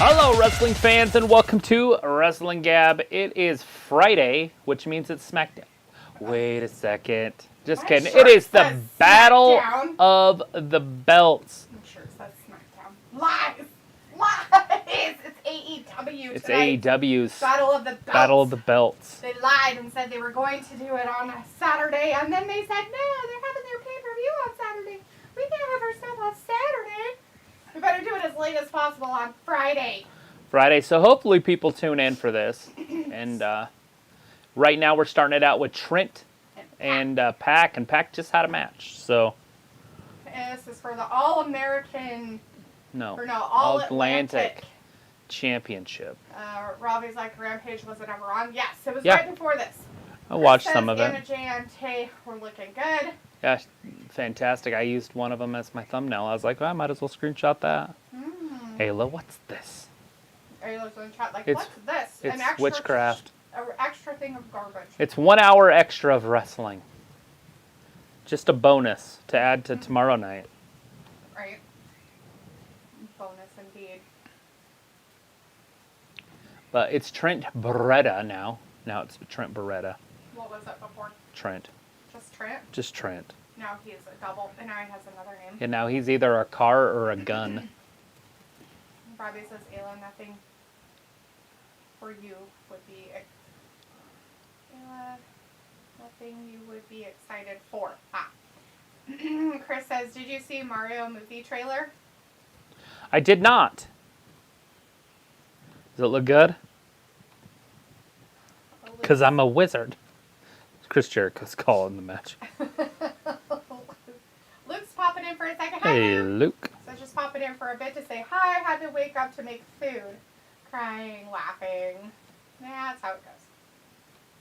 Hello, wrestling fans, and welcome to Wrestling Gab. It is Friday, which means it's SmackDown. Wait a second. Just kidding. It is the Battle of the Belts. I'm sure it says SmackDown. Lies! Lies! It's AEW. It's AEW's Battle of the Belts. Battle of the Belts. They lied and said they were going to do it on a Saturday, and then they said, no, they're having their pay-per-view on Saturday. We can't have our stuff on Saturday. We better do it as late as possible on Friday. So hopefully people tune in for this. And right now we're starting it out with Trent and Pac. And Pac just had a match. So and this is for the All-American... All-Atlantic Championship. Robbie's like, Rampage wasn't ever on. Yes, it was Yeah. right before this. I watched some of it. Anna Jay and Tay were looking good. Yeah, fantastic. I used one of them as my thumbnail. I was like, well, I might as well screenshot that. Ayla, what's this? Ayla's in chat like, It's- what's this? It's An extra witchcraft. An extra thing of garbage. It's 1 hour extra of wrestling. Just a bonus to add to tomorrow night. Right. Bonus indeed. But it's Trent Beretta now. Now it's Trent Beretta. What was it before? Trent. Just Trent? Just Trent. Now he's a double, and now he has another name. And now he's either a car or a gun. Robbie says, Ayla, nothing for you would be... Ayla, nothing you would be excited for. Chris says, did you see Mario movie trailer? I did not. Does it look good? Because I'm a wizard. Chris Jericho's calling the match. Luke's popping in for a second. Hi, Hey, Luke. Luke. So just popping in for a bit to say hi. Had to wake up to make food. Crying, laughing. Yeah, that's how it goes.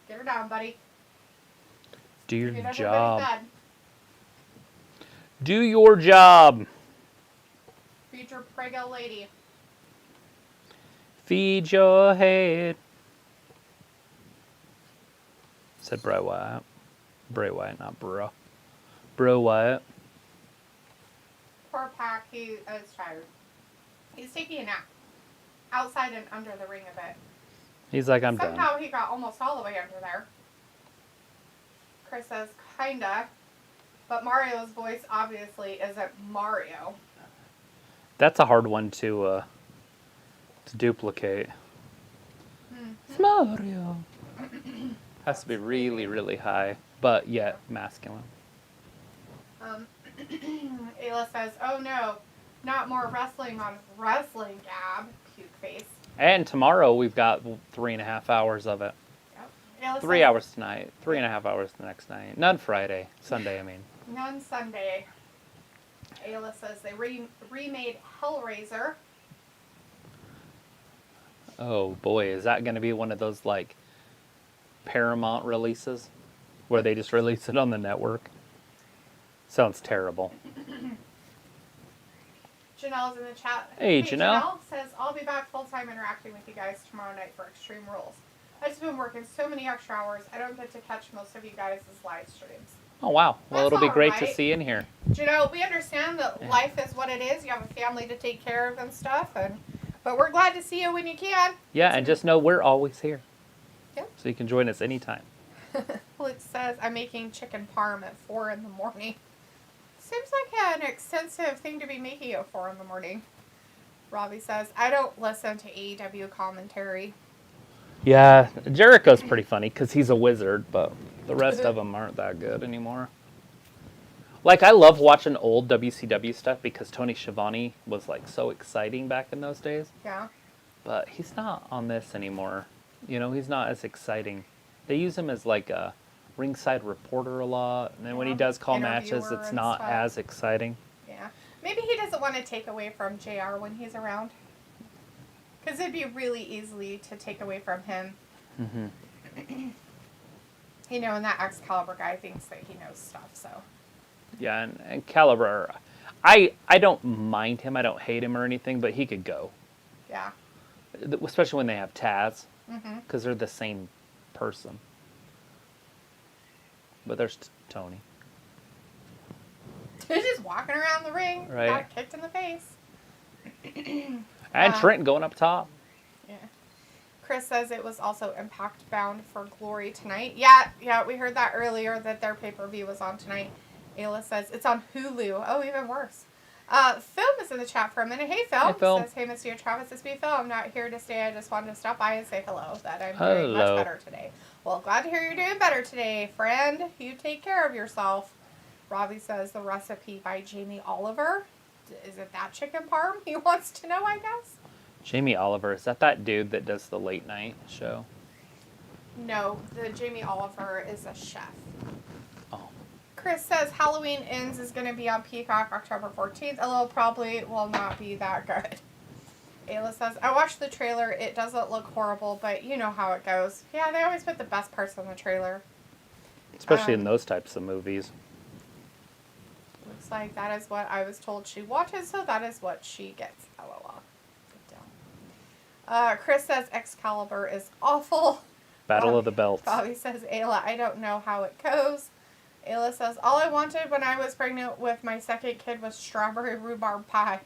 Get her down, buddy. Do your Get job. everybody fed. Do your job. Feed your prego lady. Feed your head. Said Bray Wyatt. Bray Wyatt, not Bro. Bro Wyatt. Poor Pac, he is tired. He's taking a nap. Outside and under the ring a bit. He's like, I'm done. Somehow he got almost all the way under there. Chris says, kinda. But Mario's voice obviously isn't Mario. That's a hard one to duplicate. It's Mario. Has to be really, really high, but yet masculine. Ayla says, oh no, not more wrestling on Wrestling Gab. Puke face. And tomorrow we've got 3.5 hours of it. Yep. 3 hours tonight, 3.5 hours the next night. None Friday, Sunday, I mean. None Sunday. Ayla says they remade Hellraiser. Oh boy, is that going to be one of those like Paramount releases where they just release it on the network? Sounds terrible. Janelle's in the chat. Hey, Janelle. Janelle says, I'll be back full-time interacting with you guys tomorrow night for Extreme Rules. I've just been working so many extra hours, I don't get to catch most of you guys' live streams. Oh, wow. Well, That's it'll be great alright. to see in here. Janelle, we understand that life is what it is. You have a family to take care of and stuff, but we're glad to see you when you can. Yeah, and just know we're always here. Yep. So you can join us anytime. Luke says, I'm making chicken parm at 4 in the morning. Seems like an extensive thing to be making at 4 in the morning. Robbie says, I don't listen to AEW commentary. Yeah, Jericho's pretty funny because he's a wizard, but the rest of them aren't that good anymore. Like, I love watching old WCW stuff because Tony Schiavone was, like, so exciting back in those days. Yeah. But he's not on this anymore. You know, he's not as exciting. They use him as, like, a ringside reporter a lot. And then when he does call matches, Interviewer it's and not stuff. as exciting. Yeah. Maybe he doesn't want to take away from JR when he's around. Because it'd be really easy to take away from him. Mm-hmm. You know, and that Excalibur guy thinks that he knows stuff, so. Yeah, and Caliber, I don't mind him. I don't hate him or anything, but he could go. Yeah. Especially when they have Taz, Mm-hmm. because they're the same person. But there's Tony. He's just walking around the ring, Right. got kicked in the face. And Trent going up top. Yeah. Chris says it was also Impact bound for Glory tonight. Yeah, we heard that earlier that their pay-per-view was on tonight. Ayla says it's on Hulu. Oh, even worse. Film is in the chat for a minute. Hey, Film. Hey, Phil. Says, hey, Mr. Travis, it's me, Phil. I'm not here to stay. I just wanted to stop by and say hello. That I'm doing much better today. Well, glad to hear you're doing better today, friend. You take care of yourself. Robbie says the recipe by Jamie Oliver. Is it that chicken parm he wants to know, I guess? Jamie Oliver, is that dude that does the late night show? No, the Jamie Oliver is a chef. Oh. Chris says Halloween Ends is going to be on Peacock October 14th. Although probably will not be that good. Ayla says, I watched the trailer. It doesn't look horrible, but you know how it goes. Yeah, they always put the best parts in the trailer. Especially in those types of movies. Looks like that is what I was told she watches, so that is what she gets. LOL. Chris says Excalibur is awful. Battle of the Belts. Bobby says, Ayla, I don't know how it goes. Ayla says, all I wanted when I was pregnant with my second kid was strawberry rhubarb pie.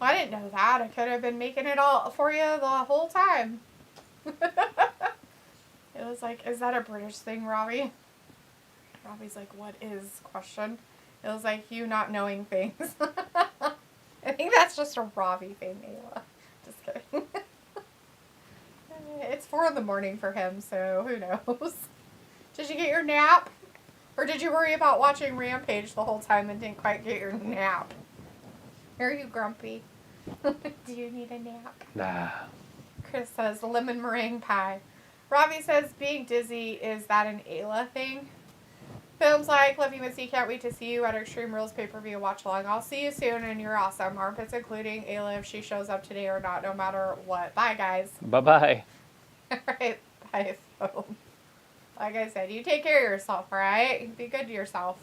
Well, I didn't know that. I could have been making it all for you the whole time. It was like, is that a British thing, Robbie? Robbie's like, what is? Question. It was like you not knowing things. I think that's just a Robbie thing, Ayla. Just kidding. It's 4 a.m. for him, so who knows? Did you get your nap? Or did you worry about watching Rampage the whole time and didn't quite get your nap? Are you grumpy? Do you need a nap? Nah. Chris says lemon meringue pie. Robbie says being dizzy, is that an Ayla thing? Films like Love You Missy, can't wait to see you at Extreme Rules pay-per-view watch along. I'll see you soon and you're awesome. Armpits including Ayla if she shows up today or not, no matter what. Bye, guys. Bye-bye. Alright, bye, phone. Like I said, you take care of yourself, alright? Be good to yourself.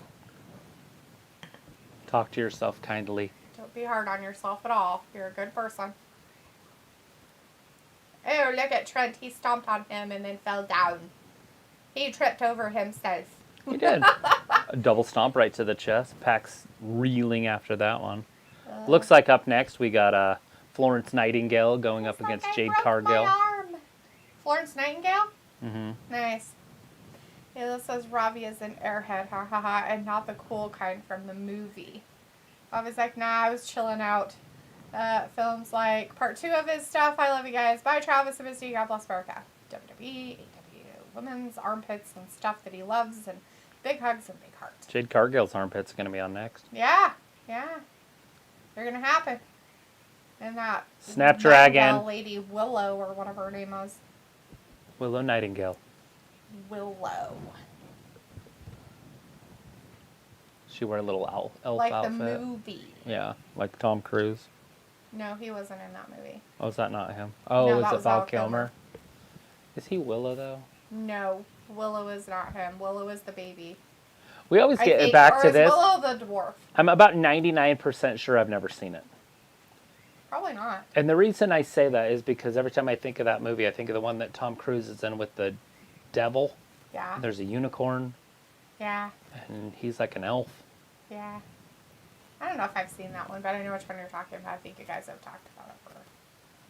Talk to yourself kindly. Don't be hard on yourself at all. You're a good person. Oh, look at Trent. He stomped on him and then fell down. He tripped over himself. He did. A double stomp right to the chest. Pac's reeling after that one. Looks like up next we got Florence Nightingale going up against Jade Cargill. Florence Nightingale? Mm-hmm. Nice. It says Robbie is an airhead, ha ha ha, and not the cool kind from the movie. Robbie's like, nah, I was chilling out. Films like part 2 of his stuff. I love you guys. Bye, Travis and Misty. God bless America. WWE, AEW, women's armpits and stuff that he loves, and big hugs and big hearts. Jade Cargill's armpit's going to be on next. Yeah. They're going to happen. And that Snapdragon lady Willow, or whatever her name was. Willow Nightingale. Willow. She wore a little elf like outfit. the movie. Yeah, like Tom Cruise. No, he wasn't in that movie. Oh, is that not him? Oh, No, is that it was Val Val Kilmer? Kilmer. Is he Willow, though? No, Willow is not him. Willow is the baby. We always I get think, back or to is this. Willow the dwarf? I'm about 99% sure I've never seen it. Probably not. And the reason I say that is because every time I think of that movie, I think of the one that Tom Cruise is in with the devil. Yeah. There's a unicorn. Yeah. And he's like an elf. Yeah. I don't know if I've seen that one, but I know which one you're talking about. I think you guys have talked about it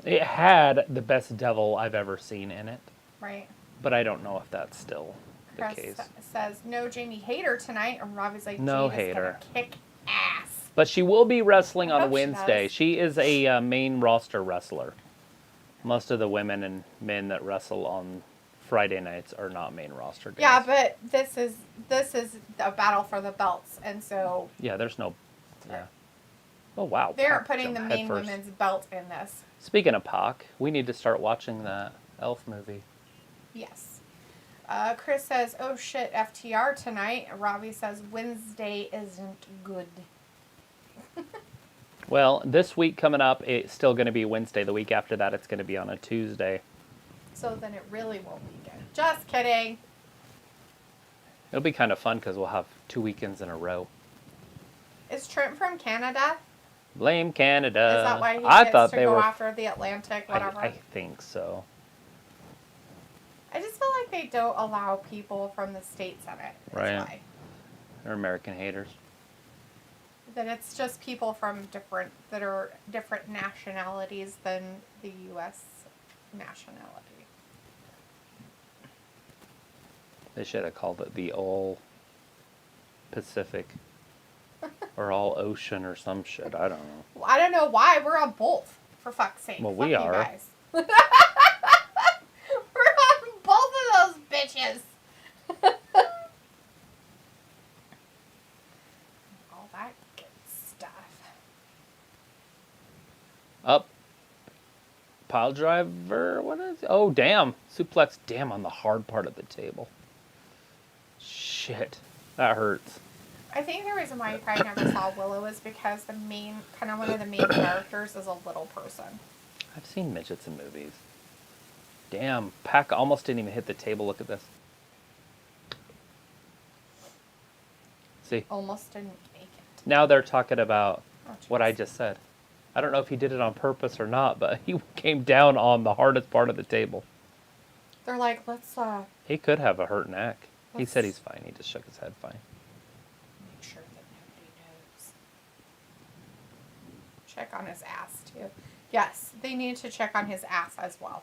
for. It had the best devil I've ever seen in it. Right. But I don't know if that's still the Chris case. says, no Jamie Hager tonight. And Robbie's like, No Jade is Hater. gonna kick ass. But she will be wrestling I on hope she Wednesday. does. She is a main roster wrestler. Most of the women and men that wrestle on Friday nights are not main roster guys. Yeah, but this is a battle for the belts, and so Yeah, there's no... Yeah. Oh, wow. they aren't Pac putting the jumped main headfirst. women's belt in this. Speaking of Pac, we need to start watching that Elf movie. Yes. Chris says, oh shit, FTR tonight. Robbie says, Wednesday isn't good. Well, this week coming up, it's still going to be Wednesday. The week after that, it's going to be on a Tuesday. So then it really won't be good. Just kidding. It'll be kind of fun because we'll have 2 weekends in a row. Is Trent from Canada? Blame Canada. Is that why he I gets thought to they go were. after the Atlantic, whatever? I think so. I just feel like they don't allow people from the States in it. That's Right. why. They're American haters. That it's just people from that are different nationalities than the U.S. nationality. They should have called it the All Pacific. Or All Ocean or some shit. I don't know. Well, I don't know why. We're on both, for fuck's sake. Well, Fuck we you are. guys. We're on both of those bitches. All that good stuff. Up. Pile driver. What is it? Oh, damn. Suplex. Damn, on the hard part of the table. Shit. That hurts. I think the reason why you probably never saw Willow is because one of the main characters is a little person. I've seen midgets in movies. Damn, Pac almost didn't even hit the table. Look at this. See? Almost didn't make it. Now they're talking about what I jeez. just said. I don't know if he did it on purpose or not, but he came down on the hardest part of the table. They're like, let's He could have a hurt neck. He said Let's- he's fine. He just shook his head fine. make sure that nobody knows. Check on his ass, too. Yes, they need to check on his ass as well.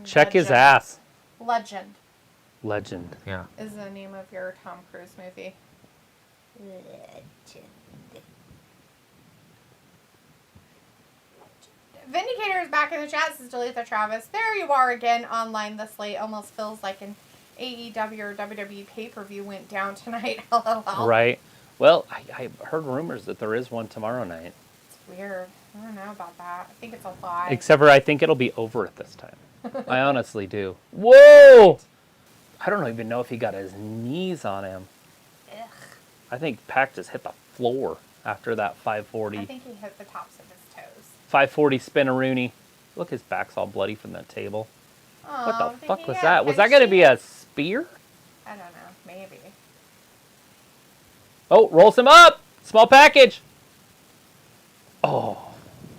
Check his Legend. ass. Legend Legend. Yeah. is the name of your Tom Cruise movie. Legend. Vindicator is back in the chat, says Delita Travis. There you are again online. The slate almost feels like an AEW or WWE pay-per-view went down tonight. LOL. Right. Well, I heard rumors that there is one tomorrow night. It's weird. I don't know about that. I think it's a lie. Except for I think it'll be over at this time. I honestly do. Whoa! I don't even know if he got his knees on him. Ugh. I think Pac just hit the floor after that 540. I think he hit the tops of his toes. 540 spin-a-rooney. Look, his back's all bloody from that table. Oh, What the did fuck he was get that? Was that going to be a spear? I don't know. Maybe. Oh, rolls him up! Small package! Oh,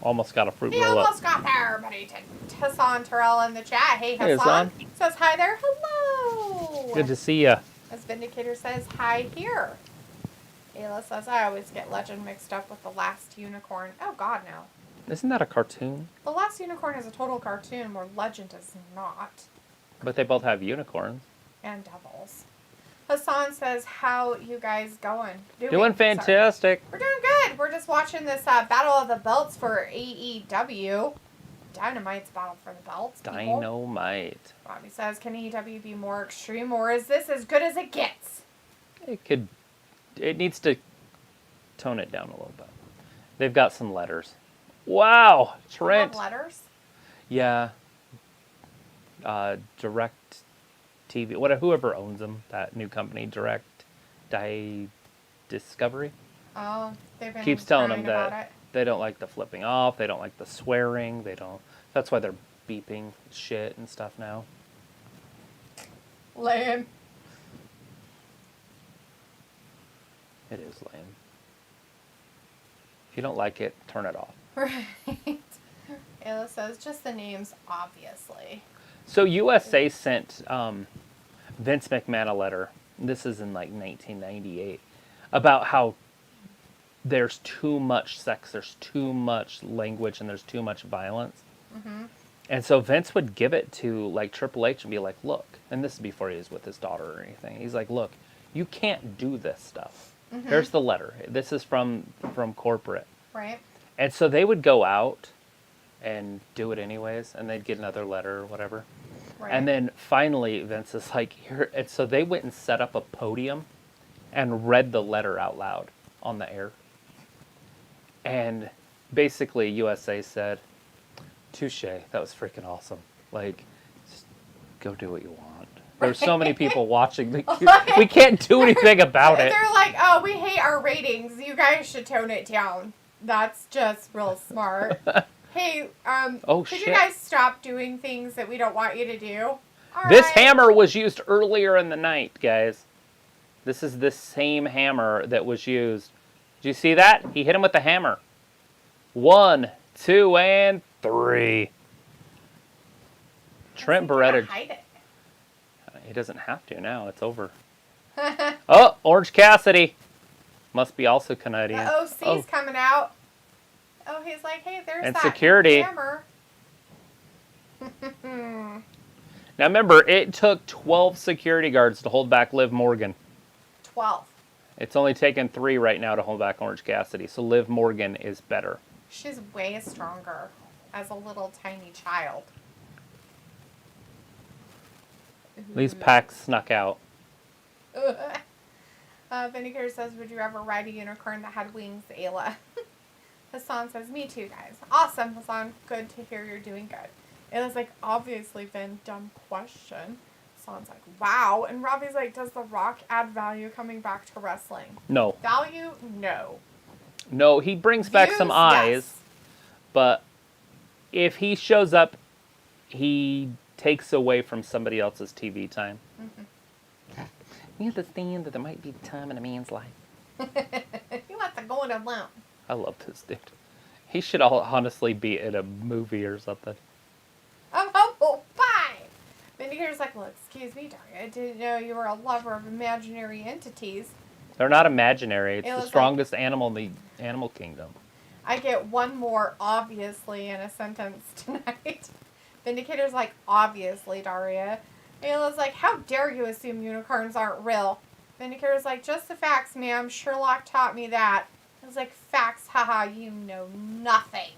almost got a fruit He roll up. almost got there, but he didn't. Hassan Terrell in the chat. Hey, Hey, Hassan. Hassan. Says hi there. Hello. Good to see ya. As Vindicator says, hi here. Ayla says, I always get Legend mixed up with The Last Unicorn. Oh, God, no. Isn't that a cartoon? The Last Unicorn is a total cartoon where Legend is not. But they both have unicorns. And devils. Hassan says, how you guys going? Doing Sorry. fantastic. We're doing good. We're just watching this Battle of the Belts for AEW. Dynamite's Battle for the Belts. people. Dynamite. Robbie says, can AEW be more extreme, or is this as good as it gets? It needs to tone it down a little bit. They've got some letters. Wow, Trent. Love letters? Yeah. Direct TV, whoever owns them, that new company, Discovery, Oh, they've been keeps telling crying them about that it. they don't like the flipping off, they don't like the swearing, that's why they're beeping shit and stuff now. Lame. It is lame. If you don't like it, turn it off. Right. Ayla says, just the names, obviously. So USA sent Vince McMahon a letter. This is in like 1998 about how there's too much sex, there's too much language, and there's too much violence. Mm-hmm. And so Vince would give it to like Triple H and be like, "Look," and this is before he was with his daughter or anything. He's like, "Look, you can't do this stuff. Mm-hmm. Here's the letter. This is from corporate." Right. And so they would go out and do it anyways, and they'd get another letter or whatever. Right. And then finally, Vince is like, here. And so they went and set up a podium and read the letter out loud on the air. And basically, USA said, touche, that was freaking awesome. Like, just go do what you want. There's so many people watching. We can't do anything about it. They're like, oh, we hate our ratings. You guys should tone it down. That's just real smart. Hey, could shit. you guys stop doing things that we don't want you to do? All This right. hammer was used earlier in the night, guys. This is the same hammer that was used. Did you see that? He hit him with the hammer. 1, 2, and 3. Trent Where's he gonna Beretta. hide it? He doesn't have to now. It's over. Oh, Orange Cassidy. Must be also Canadian. The OC's coming out. Oh, he's like, hey, there's And that security. hammer. Now remember, it took 12 security guards to hold back Liv Morgan. 12. It's only taken 3 right now to hold back Orange Cassidy, so Liv Morgan is better. She's way stronger as a little tiny child. At least Pac snuck out. Vinegar says, would you ever ride a unicorn that had wings, Ayla? Hassan says, me too, guys. Awesome, Hassan. Good to hear you're doing good. Ayla's like, obviously, Vin, dumb question. Hassan's like, wow. And Robbie's like, does The Rock add value coming back to wrestling? No. Value? No. No, he brings back some Views? eyes, Yes. but if he shows up, he takes away from somebody else's TV time. You understand that there might be time in a man's life. He wants to go in alone. I love this dude. He should honestly be in a movie or something. I'm humble. Bye. Vindicator's like, well, excuse me, Darby. I didn't know you were a lover of imaginary entities. They're not imaginary. It's It the was strongest animal in the animal kingdom. I get one more obviously in a sentence tonight. Vindicator's like, obviously, Daria. Ayla's like, how dare you assume unicorns aren't real? Vindicator's like, just the facts, ma'am. Sherlock taught me that. I was like, facts, haha, you know nothing.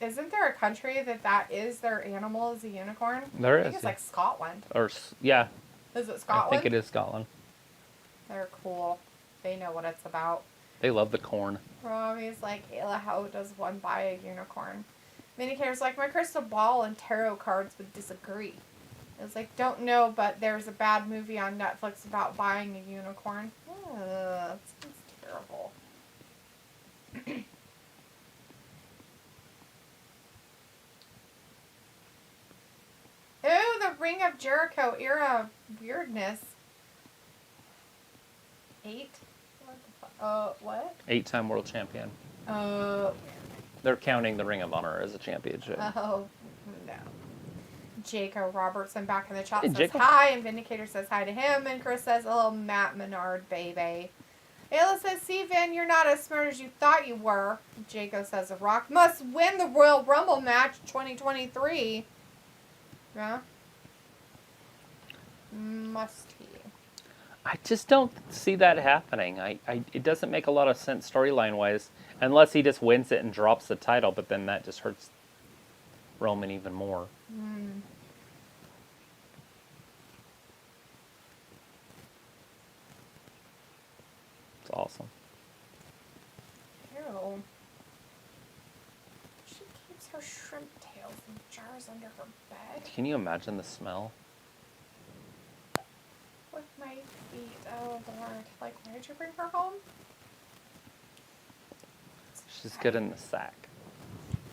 Isn't there a country that is their animal is a unicorn? There I is. think it's like Scotland. Yeah. Is it Scotland? I think it is Scotland. They're cool. They know what it's about. They love the corn. Robbie's like, Ayla, how does one buy a unicorn? Minicare's like, my crystal ball and tarot cards would disagree. It's like, don't know, but there's a bad movie on Netflix about buying a unicorn. That sounds terrible. Ooh, the Ring of Jericho era weirdness. 8? What? 8-time world champion. Oh. They're counting the Ring of Honor as a championship. Oh, no. Jacob Robertson back in the chat Hey, says Jacob. hi, and Vindicator says hi to him, and Chris says, oh, Matt Menard, baby. Ayla says, see, Vin, you're not as smart as you thought you were. Jacob says, The Rock must win the Royal Rumble match 2023. Yeah? Must he? I just don't see that happening. It doesn't make a lot of sense storyline-wise, unless he just wins it and drops the title, but then that just hurts Roman even more. It's awesome. Ew. She keeps her shrimp tails in jars under her bed Can you imagine the smell? with my feet. Oh, Lord. Like, why did you bring her home? She's good in the sack.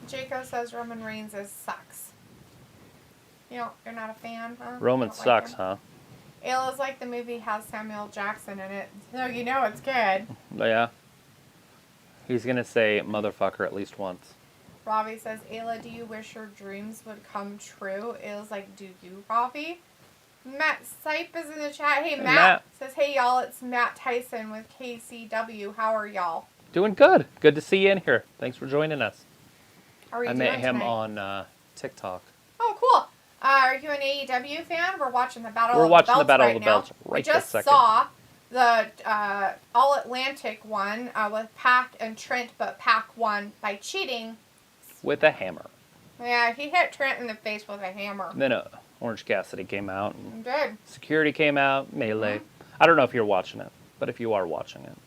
Jacob says Roman Reigns sucks. You're not a fan, huh? Roman Don't like sucks, him? huh? Ayla's like the movie has Samuel Jackson in it, so you know it's good. Yeah. He's gonna say motherfucker at least once. Robbie says, Ayla, do you wish your dreams would come true? Ayla's like, do you, Robbie? Matt Sipe is in the chat. Hey, Matt. Says, hey, y'all, it's Matt Tyson with KCW. How are y'all? Doing good. Good to see you in here. Thanks for joining us. How are you I doing met him tonight? on TikTok. Oh, cool. Are you an AEW fan? We're watching the Battle We're of watching the the Battle Belts of the right now. Belts We right just this second. saw the All-Atlantic one with Pac and Trent, but Pac won by cheating. With a hammer. Yeah, he hit Trent in the face with a hammer. And then Orange Cassidy came out. And Good. security came out. Melee. I don't know if you're watching it, but if you are watching it,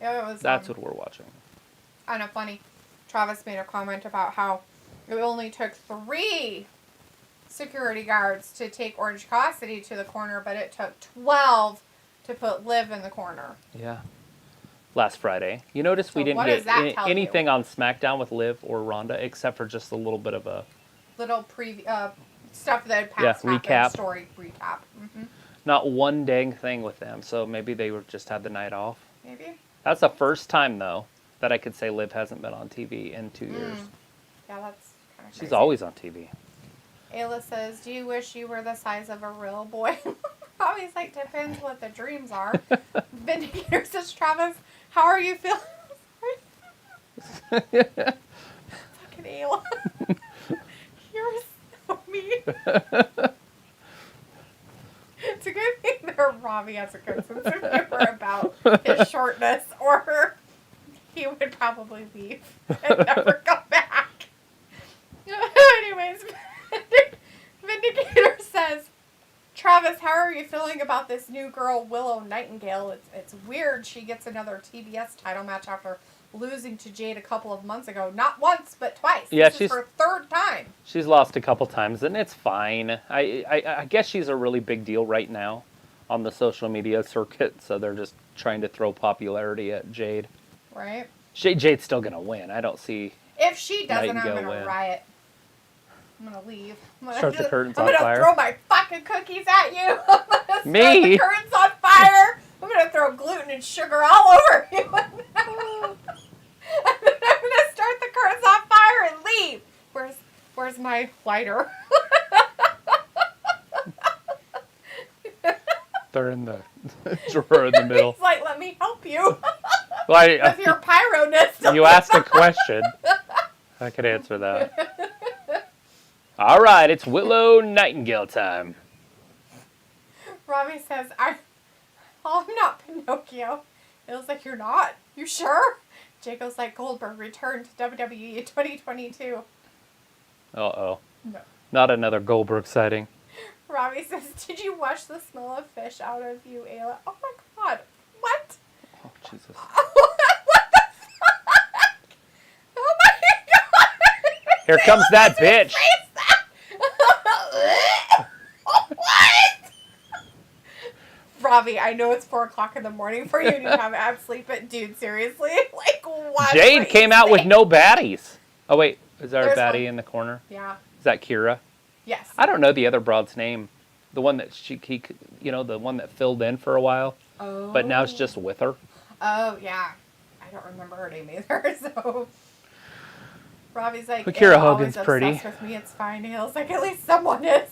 It was, that's what we're watching. kind of funny. Travis made a comment about how it only took 3 security guards to take Orange Cassidy to the corner, but it took 12 to put Liv in the corner. Yeah. Last Friday. You notice we So didn't what get does that tell anything on SmackDown with Liv or Ronda except for just a little bit of a... Little stuff that past happened, recap. story recap. Not one dang thing with them, so maybe they were just had the night off. Maybe. That's the first time, though, that I could say Liv hasn't been on TV in 2 years. Yeah, that's kind of She's always on TV. Ayla says, do you wish you were the size of a real boy? Robbie's like, depends what the dreams are. Vindicator says, Travis, how are you feeling? Fucking Ayla. You're so mean. It's a good thing that Robbie has a good sense of humor about his shortness, or he would probably leave and never come back. Anyways, Vindicator says, Travis, how are you feeling about this new girl, Willow Nightingale? It's weird she gets another TBS title match after losing to Jade a couple of months ago. Not once, but twice. Yeah, this is her third time. She's lost a couple times, and it's fine. I guess she's a really big deal right now on the social media circuit, so they're just trying to throw popularity at Jade. Right. Jade's still going to win. I don't see... If she doesn't, Nightingale I'm going to win. riot. I'm going to leave. Start the curtains on I'm fire. going to throw my fucking cookies at you. I'm going to Me? start the curtains on fire. I'm going to throw gluten and sugar all over you. And then I'm going to start the curtains on fire and leave. Where's my lighter? They're in the drawer in the middle. He's like, let me help you. Well, With your pyroness. you asked a question. I could answer that. All right, it's Willow Nightingale time. Robbie says, I'm not Pinocchio. It was like, you're not? You sure? Jacob's like, Goldberg returned to WWE 2022. Uh-oh. No. Not another Goldberg sighting. Robbie says, did you wash the smell of fish out of you, Ayla? Oh my god. What? Oh, Jesus. What the fuck? Oh my god. Here comes that bitch. What? Robbie, I know it's 4 o'clock in the morning for you and you haven't had sleep, but dude, seriously? Like, what? Jade came out with no baddies. Oh, wait. Is there There's a baddie one. in the corner? Yeah. Is that Kira? Yes. I don't know the other broad's name. The one that the one that filled in for a while. Oh. But now it's just with her. Oh, yeah. I don't remember her name either, so... Robbie's like, But Kira "Ayla Hogan's always pretty." obsessed with me, it's fine. Ayla's like, at least someone is.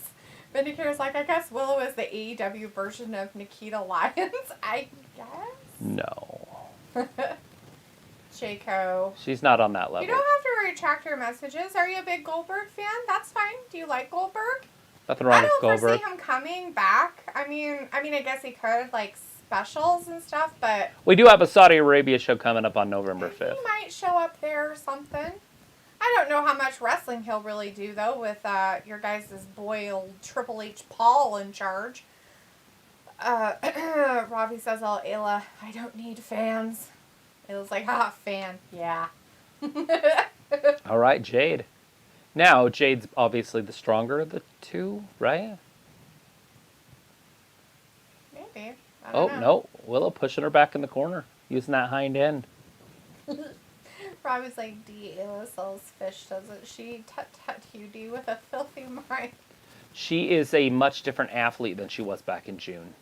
Vindicator's like, I guess Willow is the AEW version of Nikita Lyons, I guess? No. Jayco. She's not on that level. You don't have to retract your messages. Are you a big Goldberg fan? That's fine. Do you like Goldberg? Nothing wrong I with don't Goldberg. foresee him coming back. I mean, I guess he could, like, specials and stuff, but... We do have a Saudi Arabia show coming up on November 5th. He might show up there or something. I don't know how much wrestling he'll really do, though, with your guys' boy, old Triple H Paul in charge. Robbie says, oh, Ayla, I don't need fans. Ayla's like, fan. Yeah. All right, Jade. Now, Jade's obviously the stronger of the two, right? Maybe. I Oh, don't know. no. Willow pushing her back in the corner, using that hind end. Robbie's like, D. Ayla sells fish, doesn't she? Tut tut, you D with a filthy mind. She is a much different athlete than she was back in June.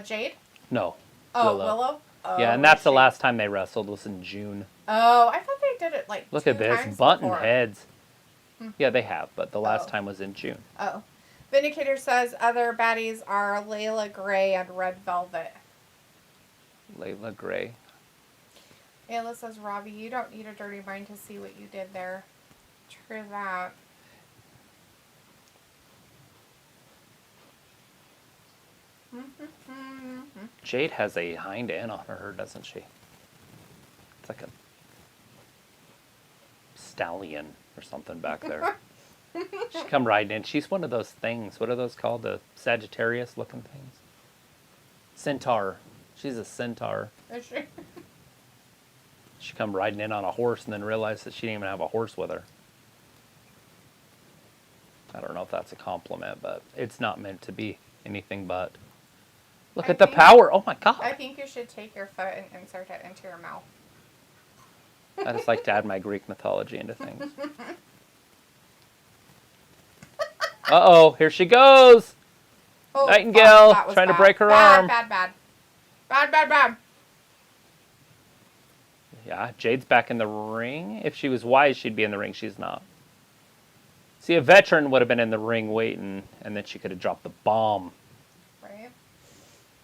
Jade? No. Oh, Willow? Oh, Yeah, and that's the she- last time they wrestled was in June. Oh, I thought they did it like Look 2 at this, times button before. heads. Yeah, they have, but the last Oh. time was in June. Oh. Vindicator says other baddies are Layla Gray and Red Velvet. Layla Gray. Ayla says, Robbie, you don't need a dirty mind to see what you did there. True that. Jade has a hind end on her, doesn't she? It's like a stallion or something back there. She come riding in. She's one of those things. What are those called? The Sagittarius looking things? Centaur. She's a centaur. Is she? She come riding in on a horse and then realized that she didn't even have a horse with her. I don't know if that's a compliment, but it's not meant to be anything but. Look I at the think- power. Oh my God. I think you should take your foot and insert it into your mouth. I just like to add my Greek mythology into things. Uh-oh, here she goes. Oh, Nightingale, that was trying to bad. break her bad, arm. Bad, bad. Bad, bad, bad. Yeah, Jade's back in the ring. If she was wise, she'd be in the ring. She's not. See, a veteran would have been in the ring waiting, and then she could have dropped the bomb. Right.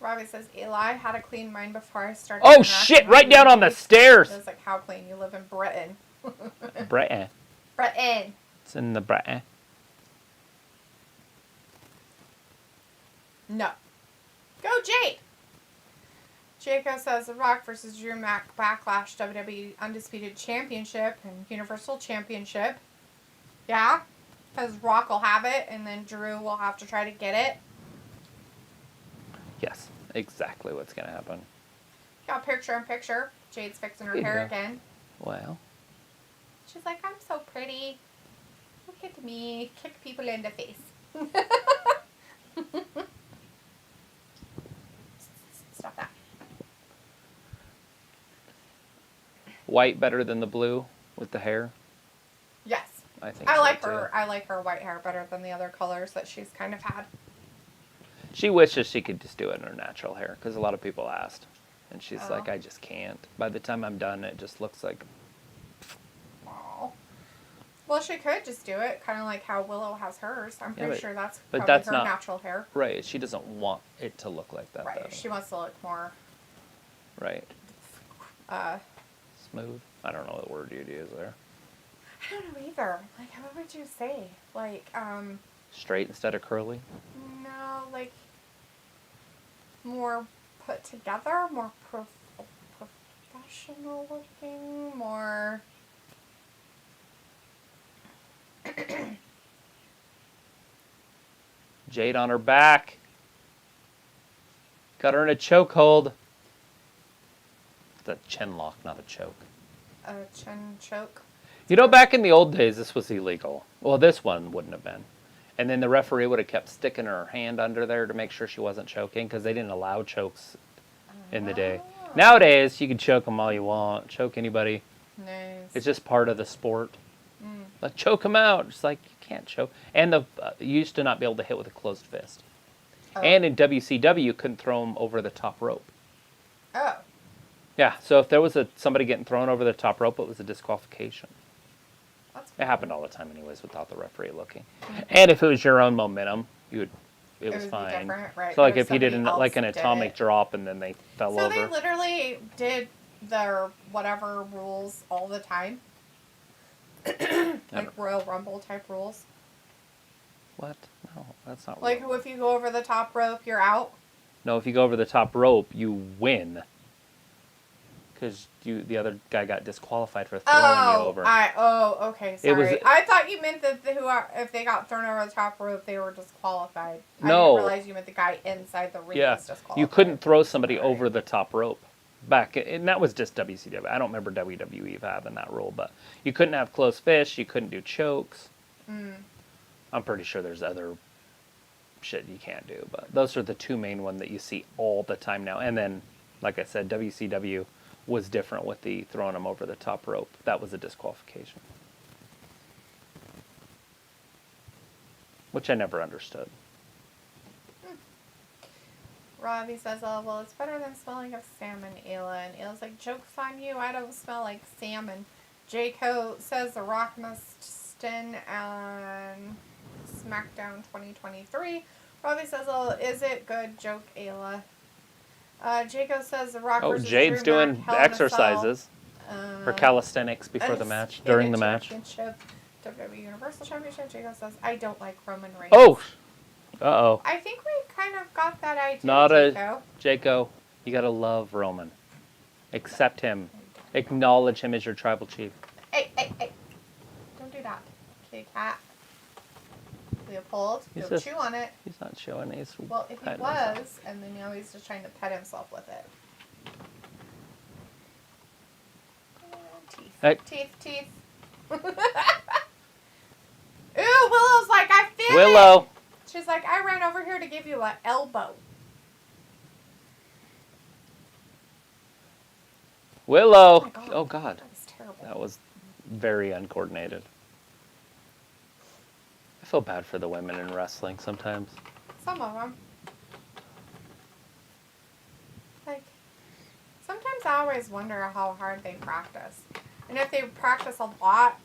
Robbie says, Eli had a clean mind before I started. Oh, shit! Right down on the stairs! It's like, how clean? You live in Britain. Britain. Britain. It's in the Britain. No. Go, Jade! Jacob says, The Rock versus Drew Mac Backlash WWE Undisputed Championship and Universal Championship. Yeah? Because Rock will have it, and then Drew will have to try to get it. Yes, exactly what's going to happen. Got picture in picture. Jade's fixing her hair again. Well. She's like, I'm so pretty. Look at me. Kick people in the face. Stop that. White better than the blue with the hair? Yes. I think I like so, her. too. I like her white hair better than the other colors that she's kind of had. She wishes she could just do it in her natural hair, because a lot of people asked. And she's like, I just can't. By the time I'm done, it just looks like... Aww. Well, she could just do it, kind of like how Willow has hers. I'm pretty sure that's but probably that's her not, natural hair. Right, she doesn't want it to look like that, Right, though. she wants to look more... Right. Smooth? I don't know what word you'd use there. I don't know either. Like, what would you say? Like, Straight instead of curly? No, like, more put together, more professional looking, more... Jade on her back. Got her in a chokehold. It's a chin lock, not a choke. A chin choke. You know, back in the old days, this was illegal. Well, this one wouldn't have been. And then the referee would have kept sticking her hand under there to make sure she wasn't choking, because they didn't allow chokes in the day. Nowadays, you can choke them all you want. Choke anybody. Nice. It's just part of the sport. Like, choke them out. It's like, you can't choke. And you used to not be able to hit with a closed fist. Oh. And in WCW, you couldn't throw them over the top rope. Oh. Yeah, so if there was somebody getting thrown over the top rope, it was a disqualification. That's It happened all the time anyways without the referee looking. And if it was your own momentum, it was would fine. be different, right? So like Or if he did somebody like an else did atomic it. drop and then they fell So over. they literally did their whatever rules all the time? Like Royal Rumble type rules? What? No, that's not Like, right. if you go over the top rope, you're out? No, if you go over the top rope, you win. Because the other guy got disqualified for throwing you over. Okay, sorry. It was- I thought you meant that if they got thrown over the top rope, they were disqualified. I No. didn't realize you meant the guy inside the ring Yeah, was disqualified. you couldn't throw somebody Right. over the top rope. And that was just WCW. I don't remember WWE having that rule, but you couldn't have closed fists, you couldn't do chokes. I'm pretty sure there's other shit you can't do, but those are the two main ones that you see all the time now. And then, like I said, WCW was different with the throwing them over the top rope. That was a disqualification. Which I never understood. Robbie says, oh, well, it's better than smelling of salmon, Allin. Ayla's like, joke's on you, I don't smell like salmon. Jericho says The Rock must stand on SmackDown 2023. Robbie says, oh, is it good? Joke, Ayla. Jacob says The Rock versus Jade's Drew doing Mac, Hell in a exercises for calisthenics before the match, during the match. WWE Universal Championship. Jacob says, I don't like Roman Reigns. Oh! Uh-oh. I think we kind of got that idea, Not Jaco. Jaco, you gotta love Roman. Accept him. Acknowledge him as your tribal chief. Hey, hey, hey. Don't do that. Kitty cat. Leopold, He's don't chew on it. He's not showing. He's Well, if he petting was, himself. and then now he's just trying to pet himself with it. Teeth. Hey. Teeth. Ooh, Willow's like, I feel it. Willow! She's like, I ran over here to give you an elbow. Willow! Oh, Oh, God. That was terrible. That was very uncoordinated. I feel bad for the women in wrestling sometimes. Some of them. Like, sometimes I always wonder how hard they practice. And if they practice a lot,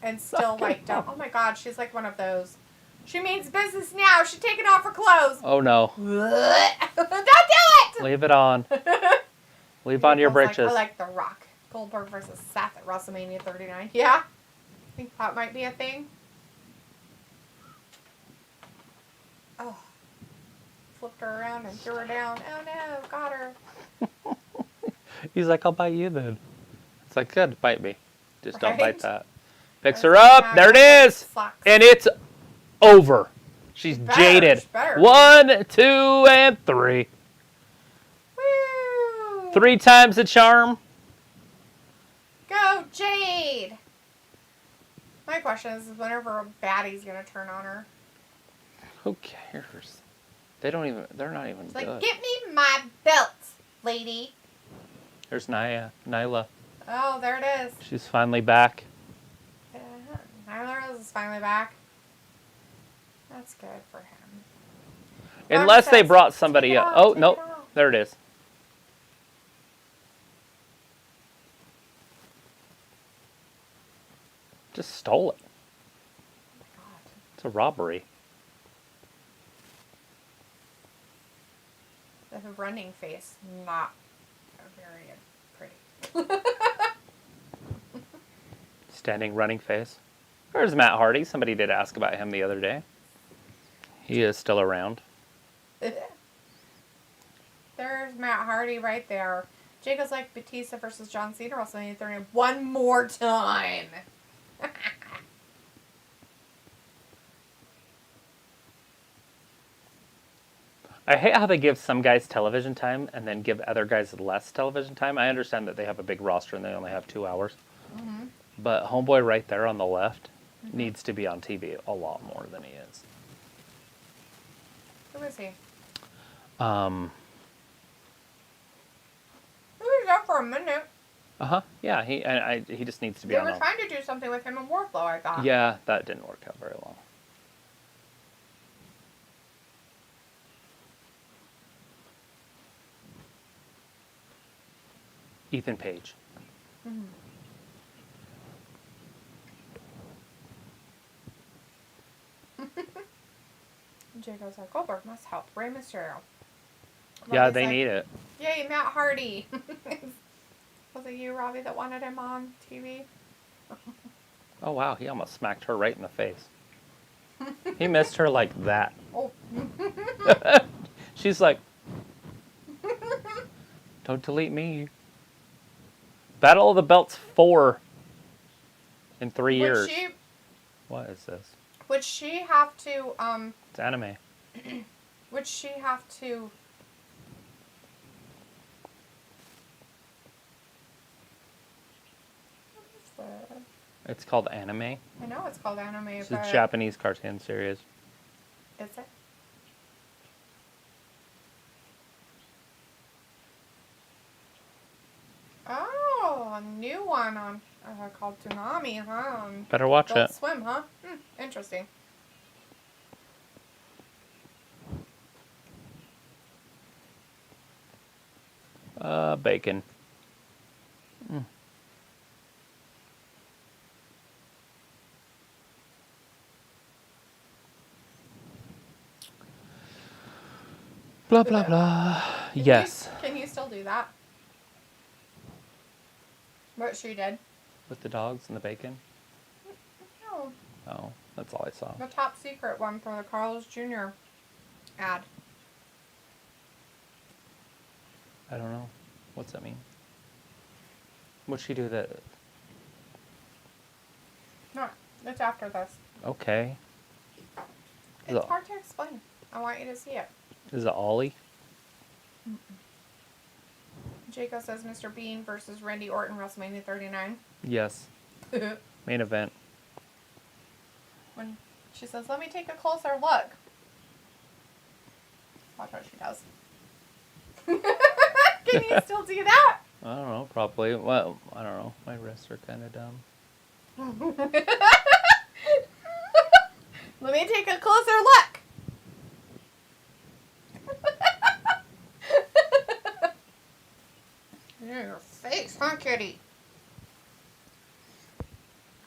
and still like don't. Oh my God, she's like one of those. She means business now. She's taking off her clothes. Oh no. Don't do it. Leave it on. Leave on your britches. I like The Rock. Goldberg versus Seth at WrestleMania 39. Yeah? I think that might be a thing. Oh. Flipped her around and threw her down. Oh no, got her. He's like, I'll bite you then. It's like, good, bite me. Just don't Right? bite that. Picks her up. There it is. Sucks. And it's over. She's Better, jaded. better. 1, 2, and 3. Woo! 3 times the charm. Go, Jade! My question is whenever a baddie's gonna turn on her. Who cares? They're not even It's good. like, get me my belt, lady. There's Nyla. Oh, there it is. She's finally back. Nyla is finally back. That's good for him. Unless they says, brought somebody "Take it up. off, Oh, take nope. it off." There it is. Just stole it. Oh my God. It's a robbery. The running face, not very pretty. Standing running face. There's Matt Hardy. Somebody did ask about him the other day. He is still around. There's Matt Hardy right there. Jacob's like Batista versus John Cena WrestleMania 30 one more time. I hate how they give some guys television time and then give other guys less television time. I understand that they have a big roster and they only have 2 hours. Mm-hmm. But homeboy right there on the left needs to be on TV a lot more than he is. Who is he? He was there for a minute. Yeah, he just needs to be They on. were trying to do something with him in Wardlow, I thought. Yeah, that didn't work out very well. Ethan Page. Mm-hmm. Jacob's like, Goldberg must help Rey Mysterio. Yeah, Robbie's they like, need it. Yay, Matt Hardy. Was it you, Robbie, that wanted him on TV? Oh, wow, he almost smacked her right in the face. He missed her like that. Oh. She's like, don't delete me. Battle of the Belts 4 in 3 years. What is this? Would she have to, It's anime. would she have to... What is that? It's called anime. I know it's called anime, It's but... a Japanese cartoon series. Is it? Oh, a new one on called Tsunami, huh? On Better watch Adult it. Swim, huh? Interesting. Bacon. Blah, blah, blah. Yes. Can you still do that? What she did? With the dogs and the bacon? No. Oh, that's all I saw. The top secret one for the Carl's Jr. ad. I don't know. What's that mean? What'd she do that? No, it's after this. Okay. It's hard to explain. I want you to see it. Is it Ollie? Jaco says Mr. Bean versus Randy Orton, WrestleMania 39. Yes. Main event. When she says, let me take a closer look. Watch what she does. Can you still do that? I don't know, probably. Well, I don't know. My wrists are kind of dumb. Let me take a closer look. Your face, huh, kitty?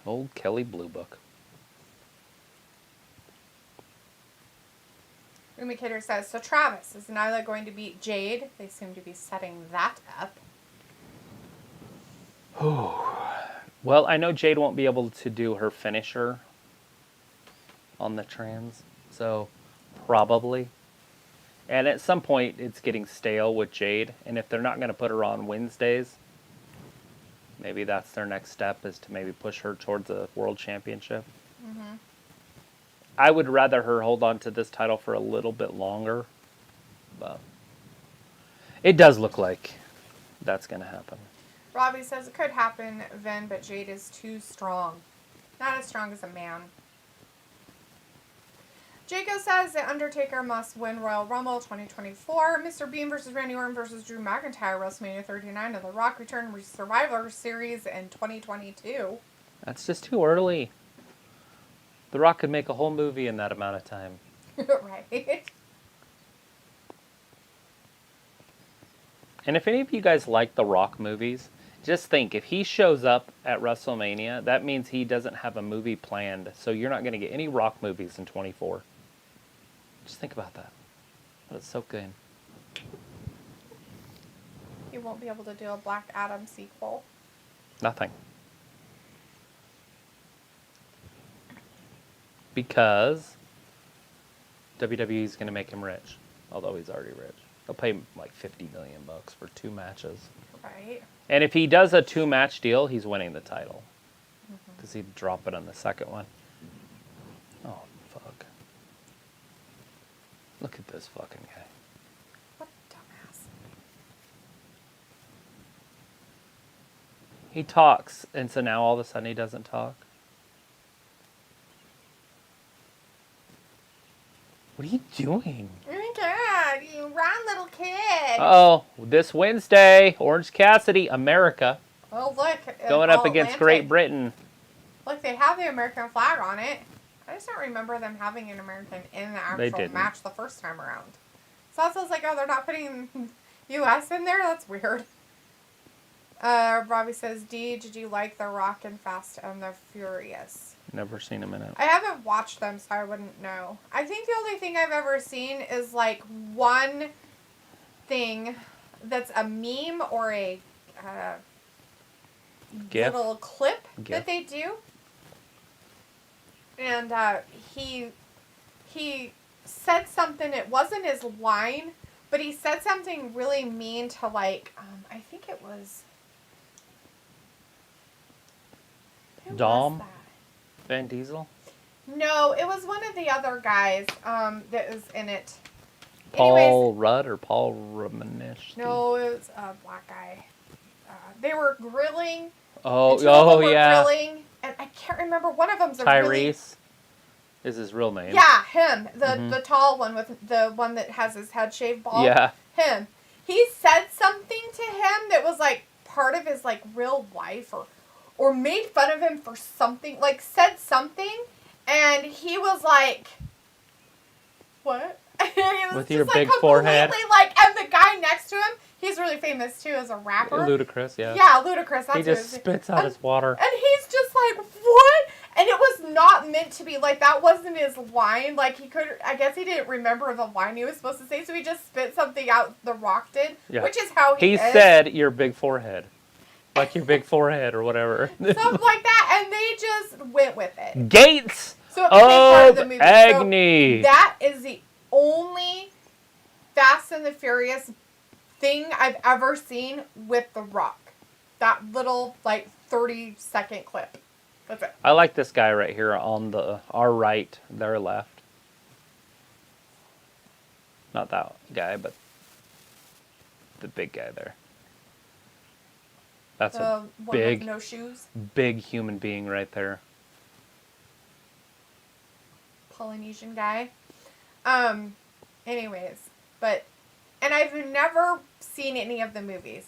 Old Kelly Blue Book. Rumi Kidder says, so Travis, is Nyla going to beat Jade? They seem to be setting that up. Well, I know Jade won't be able to do her finisher on the trans, so probably. And at some point, it's getting stale with Jade, and if they're not going to put her on Wednesdays, maybe that's their next step, is to maybe push her towards a world championship. Mm-hmm. I would rather her hold on to this title for a little bit longer, but it does look like that's going to happen. Robbie says it could happen, Vin, but Jade is too strong. Not as strong as a man. Jacob says The Undertaker must win Royal Rumble 2024. Mr. Bean versus Randy Orton versus Drew McIntyre WrestleMania 39, and The Rock return Survivor Series in 2022. That's just too early. The Rock could make a whole movie in that amount of time. Right. And if any of you guys like The Rock movies, just think, if he shows up at WrestleMania, that means he doesn't have a movie planned. So you're not going to get any Rock movies in 24. Just think about that. Let's soak in. He won't be able to do a Black Adam sequel. Nothing. Because WWE is going to make him rich. Although he's already rich. They'll pay him like $50 million for 2 matches. Right. And if he does a 2-match deal, he's winning the title. Because he'd drop it on the second one. Oh, fuck. Look at this fucking guy. What a dumbass. He talks, and so now all of a sudden he doesn't talk. What are you doing? Oh my god, you round little kid. Uh-oh, this Wednesday, Orange Cassidy, America, Oh, look. going up against All-Atlantic. Great Britain. Look, they have the American flag on it. I just don't remember them having an American in the They actual didn't. match the first time around. So I was like, oh, they're not putting U.S. in there? That's weird. Robbie says, D, did you like The Rock and Fast and the Furious? Never seen him in it. I haven't watched them, so I wouldn't know. I think the only thing I've ever seen is, like, one thing that's a meme or a GIF? little clip GIF. that they do. And he said something, it wasn't his line, but he said something really mean to, like, I think it was... Who Dom? was that? Van Diesel? No, it was one of the other guys that was in it. Paul Rudd or Paul Romanesh? No, it was a black guy. They were grilling. Oh, and two of them were yeah. grilling, and I can't remember. One of them's a really... Tyrese is his real name. Yeah, him. The tall one with the one that has his head shaved bald. Yeah. Him. He said something to him that was like part of his like real life or made fun of him for something, like said something, and he was like, what? With your big forehead. Like, and the guy next to him, he's really famous too as a rapper. Ludacris, yeah. Yeah, Ludacris. That's He just spits out his water. And he's just like, what? And it was not meant to be, like, that wasn't his line. Like, I guess he didn't remember the line he was supposed to say, so he just spit something out The Rock did, Yeah. which is how he is. said your big forehead. Like your big forehead or whatever. Something like that, and they just went with it. Gates So it became part of the of movie. Agony. So that is the only Fast and the Furious thing I've ever seen with The Rock. That little, like, 30-second clip. That's it. I like this guy right here on our right, their left. Not that guy, but the big guy there. That's The a one big, with no shoes. big human being right there. Polynesian guy. Anyways, and I've never seen any of the movies.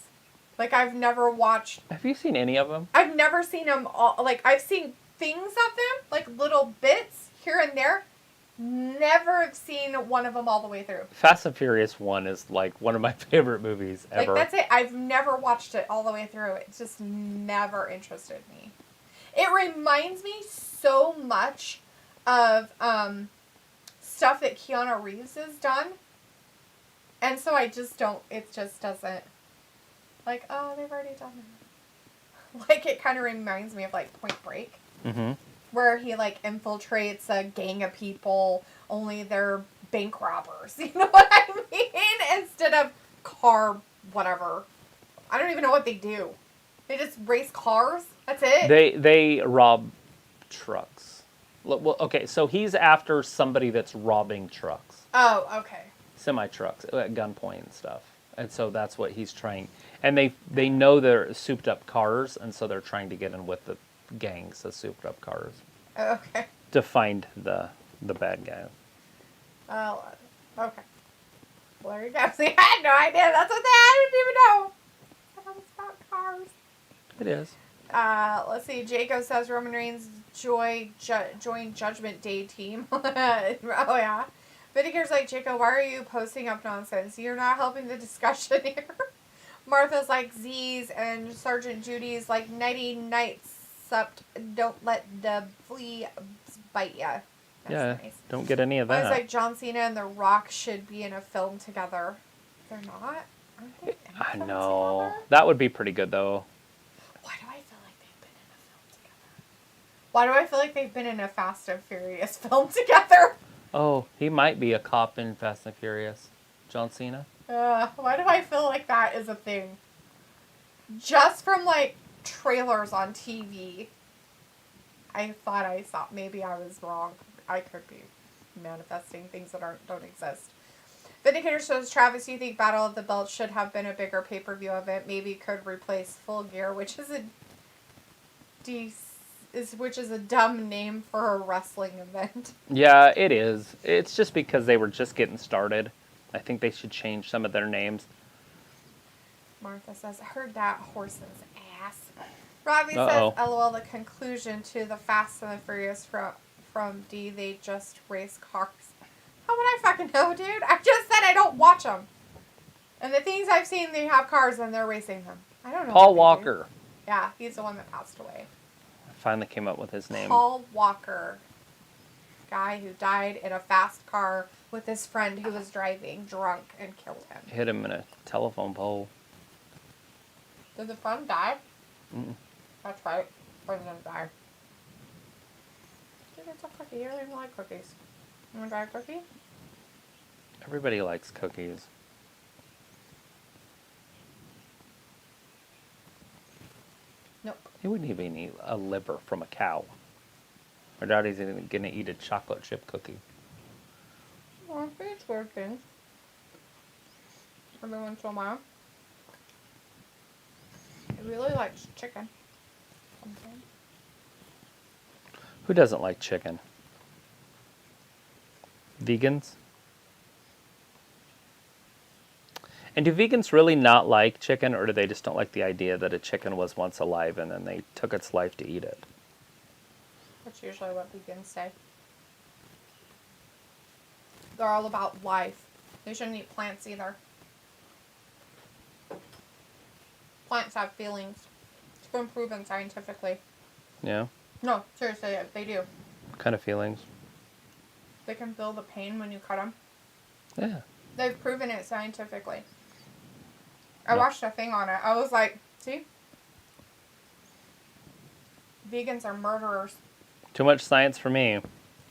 Like, I've never watched. Have you seen any of them? I've never seen them all. Like, I've seen things of them, like little bits here and there. Never seen one of them all the way through. Fast and Furious 1 is like one of my favorite movies ever. Like, that's it. I've never watched it all the way through. It just never interested me. It reminds me so much of stuff that Keanu Reeves has done. And so I just don't, it just doesn't, like, oh, they've already done it. Like, it kind of reminds me of, like, Point Break. Mm-hmm. Where he, like, infiltrates a gang of people, only they're bank robbers. You know what I mean? Instead of car whatever. I don't even know what they do. They just race cars? That's it? They rob trucks. Well, okay, so he's after somebody that's robbing trucks. Oh, okay. Semi-trucks at gunpoint and stuff. And so that's what he's trying. And they know they're souped up cars, and so they're trying to get in with the gangs of souped up cars. Okay. To find the bad guy. Oh, okay. Well, there you go. See, I had no idea. That's what I didn't even know. I thought it was about cars. It is. Let's see. Jacob says Roman Reigns join Judgment Day team. Oh, yeah. Vindicator's like, Jacob, why are you posting up nonsense? You're not helping the discussion here. Martha's like Z's, and Sergeant Judy's like nighty nights. Don't let the flea bite ya. That's nice. Don't get any of that. I was like, John Cena and The Rock should be in a film together. They're not? Aren't they in a I film know. together? That would be pretty good, though. Why do I feel like they've been in a film together? Why do I feel like they've been in a Fast and Furious film together? Oh, he might be a cop in Fast and Furious. John Cena? Why do I feel like that is a thing? Just from, like, trailers on TV, I thought I saw. Maybe I was wrong. I could be manifesting things that don't exist. Vindicator says, Travis, you think Battle of the Belts should have been a bigger pay-per-view event? Maybe could replace Full Gear, which is a dumb name for a wrestling event. Yeah, it is. It's just because they were just getting started. I think they should change some of their names. Martha says, I heard that horse's ass. Robbie says, LOL, the conclusion to the Fast and the Furious from D, they just race cars. How would I fucking know, dude? I just said I don't watch them. And the things I've seen, they have cars and they're racing them. I don't know. Paul Walker. Yeah, he's the one that passed away. I finally came up with his name. Paul Walker. Guy who died in a fast car with his friend who was driving drunk and killed him. Hit him in a telephone pole. Did the friend die? Mm-mm. That's right. Friend didn't die. Dude, it's a cookie. You don't even like cookies. You want to try a cookie? Everybody likes cookies. Nope. He wouldn't even eat a liver from a cow. I doubt he's even going to eat a chocolate chip cookie. Well, it's weird things. Every once in a while. He really likes chicken. Something. Who doesn't like chicken? Vegans? And do vegans really not like chicken, or do they just don't like the idea that a chicken was once alive and then they took its life to eat it? That's usually what vegans say. They're all about life. They shouldn't eat plants either. Plants have feelings. It's been proven scientifically. Yeah? No, seriously, they do. What kind of feelings? They can feel the pain when you cut them. Yeah. They've proven it scientifically. I No. watched a thing on it. I was like, see? Vegans are murderers. Too much science for me.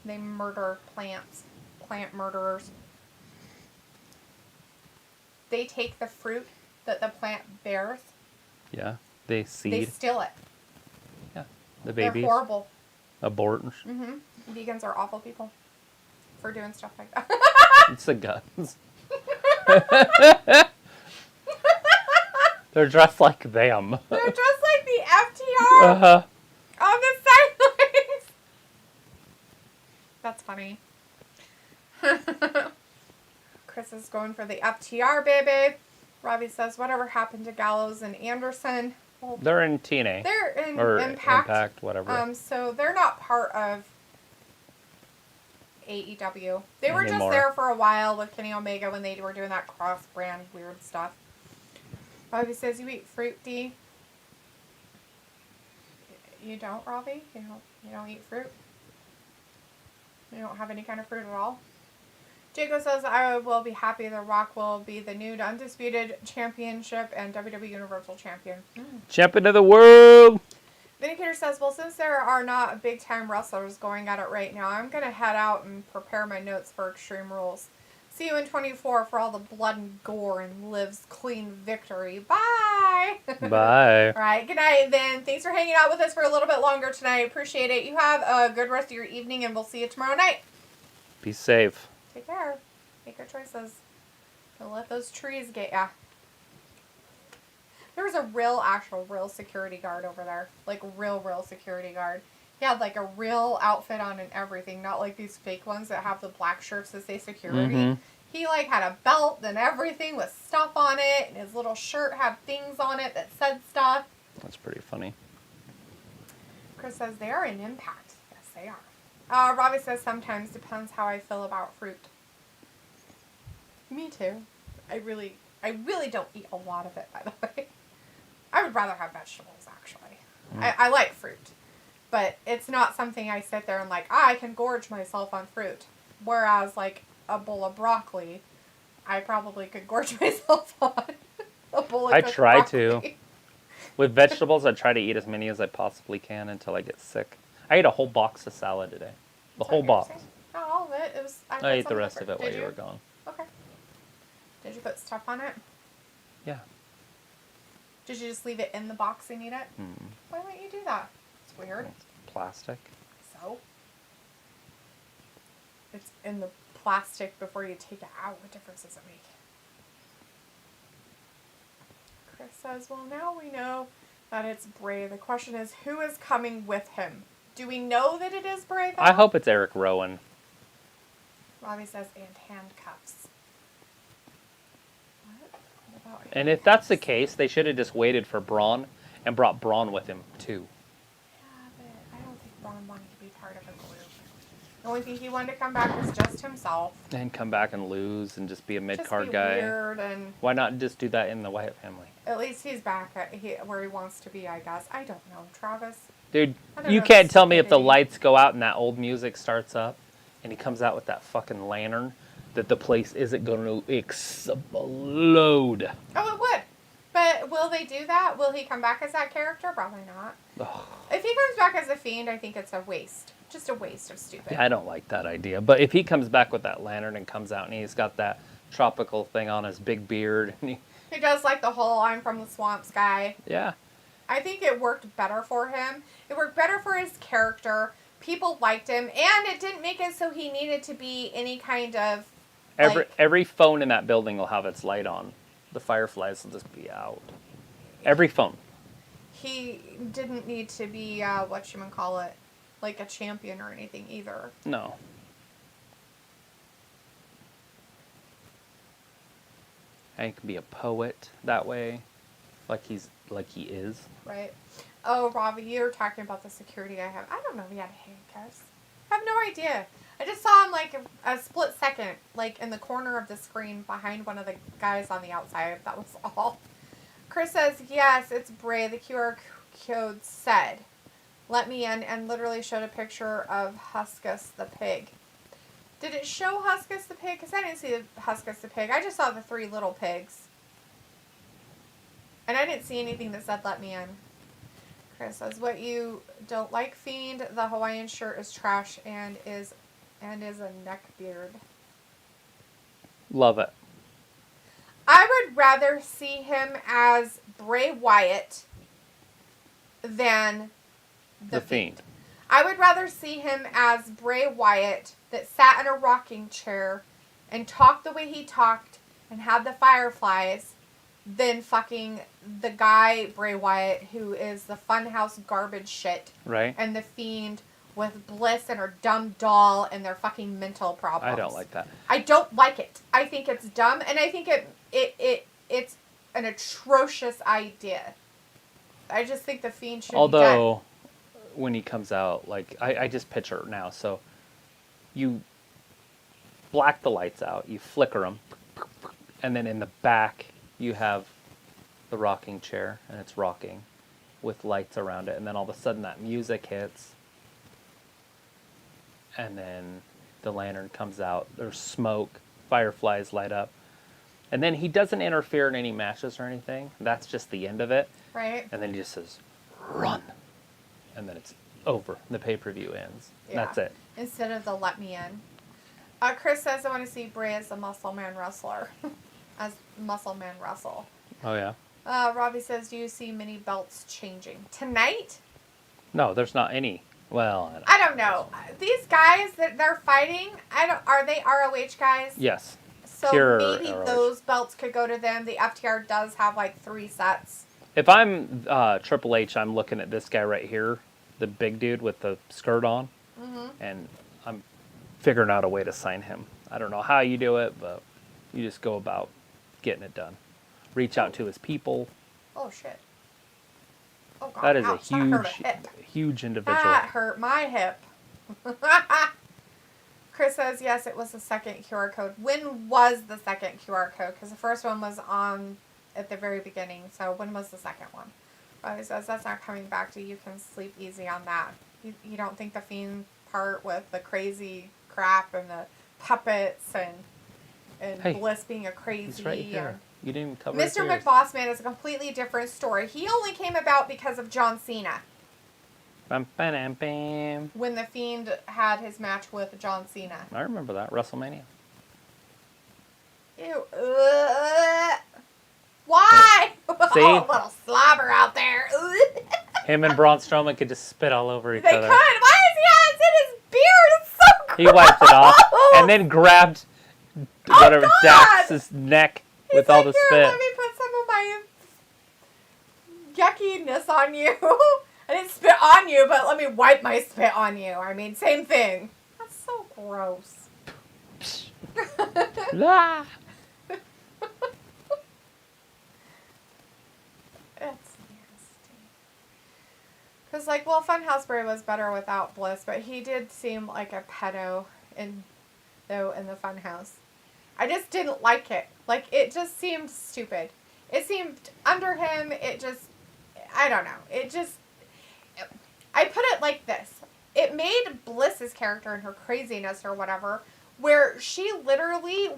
They murder plants. Plant murderers. They take the fruit that the plant bears. Yeah. They seed. They steal it. Yeah. The babies. They're horrible. Abort. Mm-hmm. Vegans are awful people for doing stuff like that. It's the guns. They're dressed like them. They're just like the FTR Uh-huh. on the sidelines. That's funny. Chris is going for the FTR, baby. Robbie says, whatever happened to Gallows and Anderson? Well, They're in TNA. they're in Or Impact. whatever. So they're not part of AEW. They were just Anymore. there for a while with Kenny Omega when they were doing that cross-brand weird stuff. Robbie says, you eat fruit, D? You don't, Robbie? You don't eat fruit? You don't have any kind of fruit at all? Jacob says, I will be happy The Rock will be the new Undisputed Championship and WWE Universal Champion. Champion of the world! Vindicator says, well, since there are not big-time wrestlers going at it right now, I'm going to head out and prepare my notes for Extreme Rules. See you in 24 for all the blood and gore and Liv's clean victory. Bye! Bye. All right, good night then. Thanks for hanging out with us for a little bit longer tonight. Appreciate it. You have a good rest of your evening, and we'll see you tomorrow night. Be safe. Take care. Make good choices. Don't let those trees get ya. There was a real security guard over there. Like, real security guard. He had, like, a real outfit on and everything. Not like these fake ones that have the black shirts that say security. Mm-hmm. He, like, had a belt and everything with stuff on it. And his little shirt had things on it that said stuff. That's pretty funny. Chris says, they are an impact. Yes, they are. Robbie says, sometimes depends how I feel about fruit. Me too. I really don't eat a lot of it, by the way. I would rather have vegetables, actually. I like fruit. But it's not something I sit there and like, I can gorge myself on fruit. Whereas, like, a bowl of broccoli, I probably could gorge myself on. A bowl of I cooked try broccoli. to. With vegetables, I try to eat as many as I possibly can until I get sick. I ate a whole box of salad today. The whole box. Not all of it. It was. I ate the rest of it while you were gone. Okay. Did you put stuff on it? Yeah. Did you just leave it in the box and eat it? Mm. Why wouldn't you do that? It's weird. It's plastic. So? It's in the plastic before you take it out. What difference does it make? Chris says, well, now we know that it's Bray. The question is, who is coming with him? Do we know that it is Bray, though? I hope it's Eric Rowan. Robbie says, and handcuffs. What about handcuffs? And if that's the case, they should have just waited for Braun and brought Braun with him, too. Yeah, but I don't think Braun wanted to be part of a group. The only thing he wanted to come back was just himself. And come back and lose and just be a mid-card Just be guy. weird and Why not just do that in the Wyatt family? at least he's back at where he wants to be, I guess. I don't know, Travis. Dude, I don't you know can't if tell me if the stupidity- lights go out and that old music starts up and he comes out with that fucking lantern that the place isn't going to explode. Oh, it would. But will they do that? Will he come back as that character? Probably not. Ugh. If he comes back as a Fiend, I think it's a waste. Just a waste of stupid. Yeah, I don't like that idea. But if he comes back with that lantern and comes out and he's got that tropical thing on his big beard. And He does like the whole I'm from the swamps guy. yeah. I think it worked better for him. It worked better for his character. People liked him. And it didn't make it so he needed to be any kind of... Every phone in that building will have its light on. The fireflies will just be out. Every phone. He didn't need to be, whatchamacallit, like a champion or anything either. No. And he can be a poet that way. Like he is. Right. Oh, Robbie, you're talking about the security I have. I don't know if he had handcuffs. I have no idea. I just saw him like a split second, like in the corner of the screen behind one of the guys on the outside. That was all. Chris says, yes, it's Bray. The QR code said, let me in, and literally showed a picture of Huskus the pig. Did it show Huskus the pig? Because I didn't see the Huskus the pig. I just saw the 3 little pigs. And I didn't see anything that said let me in. Chris says, what you don't like, Fiend, the Hawaiian shirt is trash and is a neck beard. Love it. I would rather see him as Bray Wyatt than The Fiend. I would rather see him as Bray Wyatt that sat in a rocking chair and talked the way he talked and had the fireflies than fucking the guy, Bray Wyatt, who is the funhouse garbage shit. Right? And the Fiend with Bliss and her dumb doll and their fucking mental problems. I don't like that. I don't like it. I think it's dumb, and I think it's an atrocious idea. I just think the Fiend should be Although, when he comes out, like, I just picture it now. So, you black the lights out, you flicker them, and then in the back, you have the rocking chair, and it's rocking. with lights around it, and then all of a sudden that music hits, and then the lantern comes out. There's smoke, fireflies light up, and then he doesn't interfere in any matches or anything. That's just the end of it. Right. And then he just says, "Run," and then it's over. The pay-per-view ends. Yeah. That's it. Instead of the "let me in." Chris says, "I want to see Bray as a Muscle Man wrestler, as Muscle Man wrestle." Oh yeah. Robbie says, "Do you see many belts changing tonight?" No, there's not any. Well, I don't know. These guys that they're fighting, are they ROH guys? Yes. So Pure maybe ROH. those belts could go to them. The FTR does have like 3 sets. If I'm Triple H, I'm looking at this guy right here, the big dude with the skirt on, and I'm figuring out a way to sign him. I don't know how you do it, but you just go about getting it done. Reach out to his people. Oh shit! Oh god, That is ouch, a that hurt huge, a hip. huge individual. That hurt my hip. Chris says, yes, it was the second QR code. When was the second QR code? Because the first one was on at the very beginning. So when was the second one? Robbie says, that's not coming back to you. You can sleep easy on that. You don't think the Fiend part with the crazy crap and the puppets and Hey, Bliss being a crazy... It's right here. You didn't even cover Mr. it. McBossman is a completely different story. He only came about because of John Cena. Bam, bam, bam. When the Fiend had his match with John Cena. I remember that. WrestleMania. Ew. Why? See? Oh, little slobber out there. Him and Braun Strowman could just spit all over each They other. could. Why is he has in his beard? It's so gross. He wiped it off and then grabbed whatever God! Dax's neck He's with all like, the here, spit. let me put some of my yuckiness on you. I didn't spit on you, but let me wipe my spit on you. I mean, same thing. That's so gross. Ah. It's nasty. Because, like, well, Funhouse Bray was better without Bliss, but he did seem like a pedo in the Funhouse. I just didn't like it. Like, it just seemed stupid. It seemed under him, I don't know. I put it like this. It made Bliss's character and her craziness or whatever, where she literally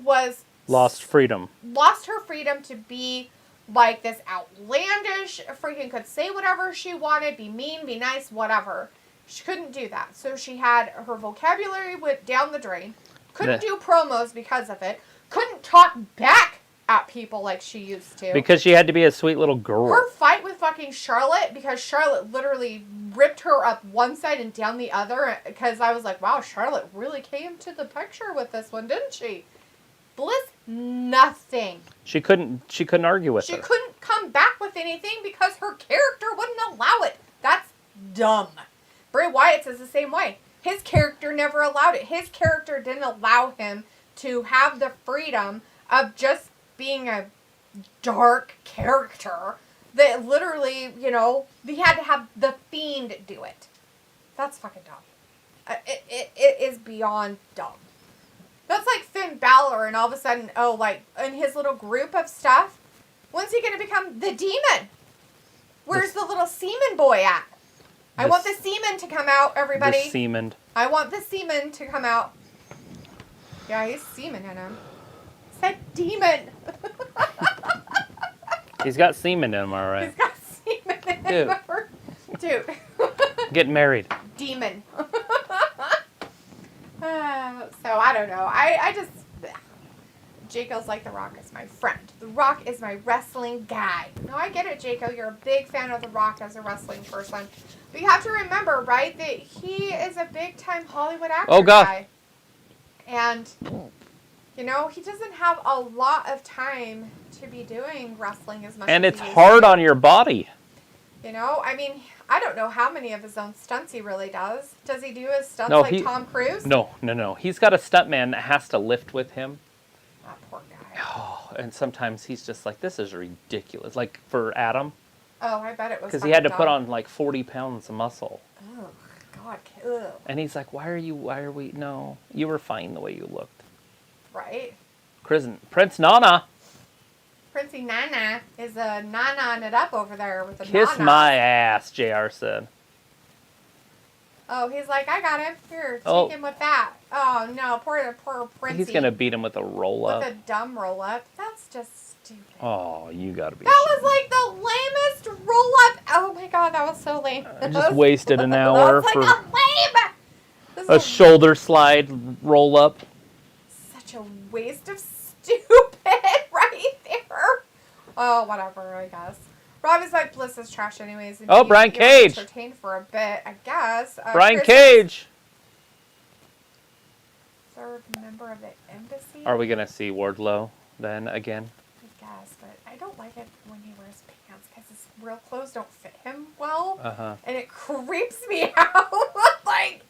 Lost her freedom to be like this outlandish, freaking could say whatever she wanted, be mean, be nice, whatever. She couldn't do that. So she had, her vocabulary went down the drain. Couldn't do promos because of it. Couldn't talk back at people like she used to. because she had to be a sweet little girl. Her fight with fucking Charlotte, because Charlotte literally ripped her up one side and down the other, because I was like, wow, Charlotte really came to the picture with this one, didn't she? Bliss, nothing. She couldn't argue with her. She couldn't come back with anything because her character wouldn't allow it. That's dumb. Bray Wyatt's is the same way. His character never allowed it. His character didn't allow him to have the freedom of just being a dark character that literally, he had to have the Fiend do it. That's fucking dumb. It is beyond dumb. That's like Finn Balor and all of a sudden, in his little group of stuff, when's he going to become the Demon? Where's the little semen boy at? I want the semen to come out, everybody. The semen. I want the semen to come out. Yeah, he's semen in him. Said demon. He's got semen in him, all right. He's got semen in him. Dude. Get married. Demon. So, I don't know. I just... Jaco's like, The Rock is my friend. The Rock is my wrestling guy. No, I get it, Jaco. You're a big fan of The Rock as a wrestling person. But you have to remember, right, that he is a big-time Hollywood actor guy. And, he doesn't have a lot of time to be doing wrestling as much And as it's he used hard to. on your body. I don't know how many of his own stunts he really does. Does he do his stunts Tom Cruise? No. He's got a stuntman that has to lift with him. That poor guy. Oh, and sometimes he's just like, this is ridiculous. Like for Adam. Oh, I bet it was. Because he had to put on like 40 pounds of muscle. Oh, God. Ugh. And he's like, no, you were fine the way you looked. Right? Prince Nana. Princey Nana is nana-ing it up over there with the Kiss nana. my ass, JR said. Oh, he's like, I got him. Here, Oh. take him with that. Oh, no, poor Princey. He's going to beat him with a roll-up. With a dumb roll-up. That's just stupid. Oh, you got to be That shitting. was like the lamest roll-up. Oh, my God, that was so lame. Just wasted an That hour was like for a lame. This a is shoulder slide roll-up. such a waste of stupid right there. Oh, whatever, I guess. Robbie's like, Bliss is trash anyways. And Oh, you- Brian you're Cage. entertained for a bit, I guess. Brian Chris Cage. Third member of the embassy. Are we going to see Wardlow then again? I guess, but I don't like it when he wears pants because his real clothes don't fit him well. Uh-huh. And it creeps me out. Like,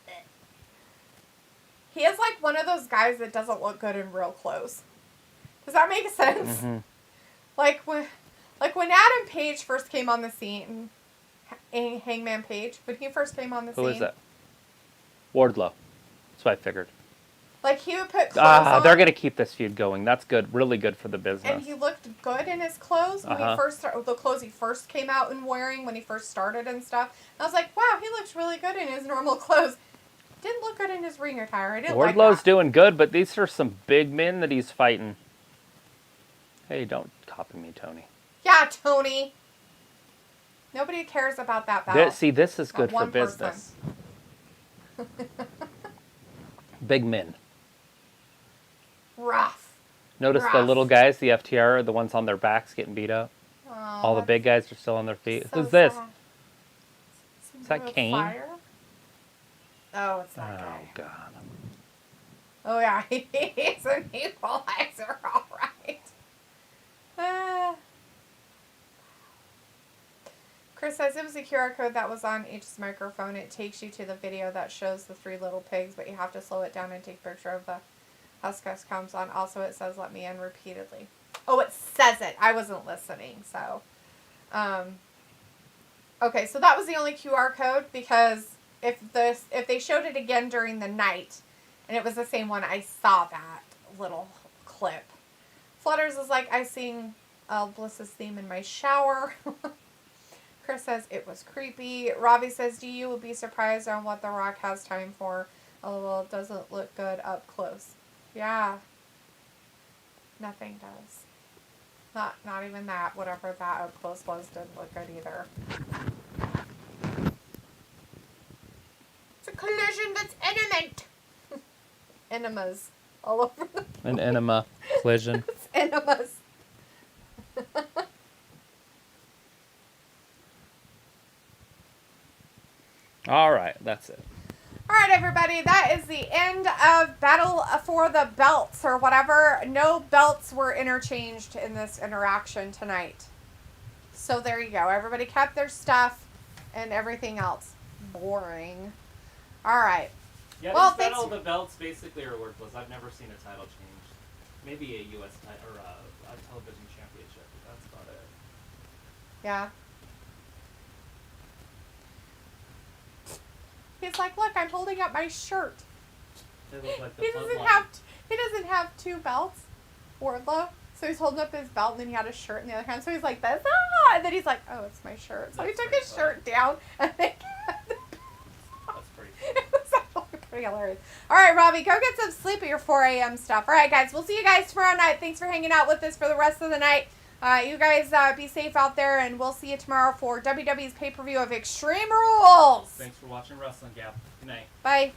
he is like one of those guys that doesn't look good in real clothes. Does that make sense? Mm-hmm. Like when Adam Page first came on the scene, Hangman Page, when he first came on the scene. Who is that? Wardlow. That's what I figured. Like he would put clothes on. They're going to keep this feud going. That's good. Really good for the business. And he looked good in his clothes when he first the clothes he first came out and wearing when he first started and stuff. And I was like, wow, he looks really good in his normal clothes. Didn't look good in his ring attire. I didn't like Wardlow's that. doing good, but these are some big men that he's fighting. Hey, don't copy me, Tony. Yeah, Tony. Nobody cares about that battle. This is good Not for one business. Big men. Rough. Notice the little guys, the FTR, are the ones on their backs getting beat up. Oh, All the big guys are still on their feet. so Who's this? sad. Is that Real Kane? fire? Oh, it's that Oh, guy. God. Oh, yeah. He's an equalizer, all right. Chris says it was a QR code that was on each microphone. It takes you to the video that shows the 3 little pigs, but you have to slow it down and take a picture of the Huskers comes on. Also, it says, let me in repeatedly. Oh, it says it. I wasn't listening, so. Okay, so that was the only QR code because if they showed it again during the night and it was the same one, I saw that little clip. Flutters is like, I sing Bliss's theme in my shower. Chris says it was creepy. Robbie says, you will be surprised on what The Rock has time for. LOL, it doesn't look good up close. Yeah. Nothing does. Not even that. Whatever that up close was didn't look good either. It's a collision that's imminent. Enemas all over the place. An enema collision. It's enemas. All right, that's it. All right, everybody, that is the end of Battle for the Belts or whatever. No belts were interchanged in this interaction tonight. So there you go. Everybody kept their stuff and everything else. Boring. All right. Yeah, Well, these thanks- Battle of the Belts basically are worthless. I've never seen a title change. Maybe a U.S. title or a television championship, but that's about it. Yeah. He's like, look, I'm holding up my shirt. They look like the He doesn't have 2 belts, Wardlow. So he's holding up his belt and then he had a shirt in the other hand. So he's like this, and then he's like, oh, it's my shirt. So he That's took pretty his shirt down and then That's pretty it was actually pretty hilarious. All right, Robbie, go get some sleep at your 4 a.m. stuff. All right, guys, we'll see you guys tomorrow night. Thanks for hanging out with us for the rest of the night. You guys be safe out there, and we'll see you tomorrow for WWE's pay-per-view of Extreme Rules. Thanks for watching Wrestling Gap. Good night. Bye.